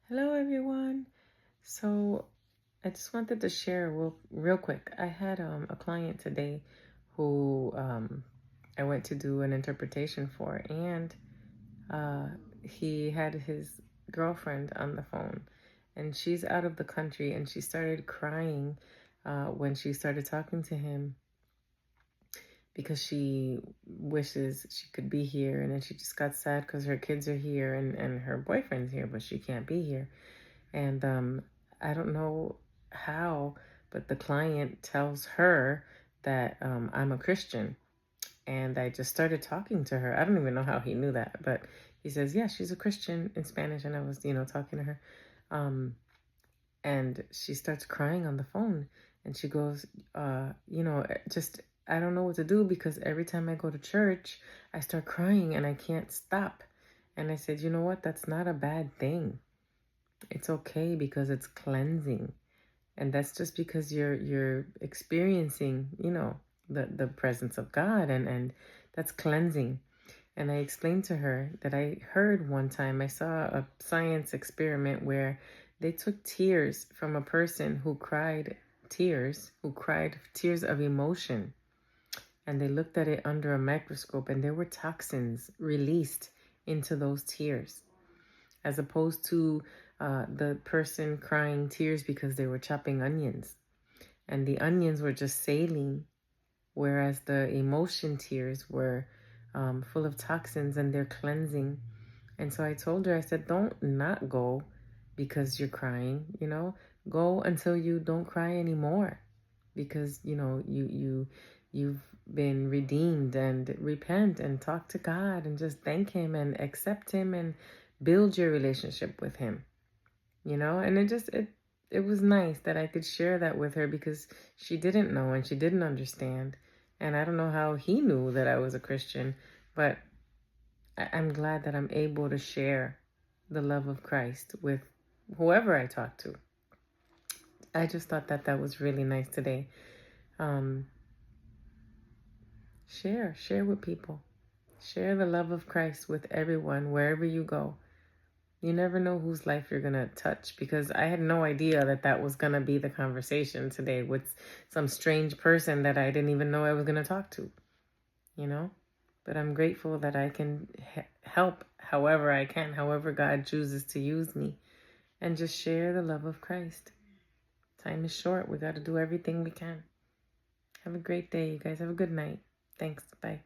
Hello, everyone. So I just wanted to share real quick. I had a client today who I went to do an interpretation for, and uh, he had his girlfriend on the phone, and she's out of the country, and she started crying when she started talking to him because she wishes she could be here, and then she just got sad because her kids are here and her boyfriend's here, but she can't be here. And I don't know how, but the client tells her that I'm a Christian. And I just started talking to her. I don't even know how he knew that, but he says, yeah, she's a Christian in Spanish. And I was, talking to her. Um, and she starts crying on the phone. And she goes, just, I don't know what to do because every time I go to church, I start crying and I can't stop. And I said, you know what? That's not a bad thing. It's okay because it's cleansing. And that's just because you're experiencing, the presence of God, and that's cleansing. And I explained to her that I heard one time, I saw a science experiment where they took tears from a person who cried tears of emotion, and they looked at it under a microscope, and there were toxins released into those tears, as opposed to the person crying tears because they were chopping onions and the onions were just saline, whereas the emotion tears were full of toxins and they're cleansing. And so I told her, I said, don't not go because you're crying, go until you don't cry anymore, because you've been redeemed, and repent and talk to God and just thank him and accept him and build your relationship with him. And it was nice that I could share that with her because she didn't know and she didn't understand. And I don't know how he knew that I was a Christian, but I'm glad that I'm able to share the love of Christ with whoever I talk to. I just thought that that was really nice today. Um, share with people. Share the love of Christ with everyone, wherever you go. You never know whose life you're going to touch, because I had no idea that that was going to be the conversation today with some strange person that I didn't even know I was going to talk to, But I'm grateful that I can help however I can, however God chooses to use me, and just share the love of Christ. Time is short. We got to do everything we can. Have a great day, you guys. Have a good night. Thanks. Bye.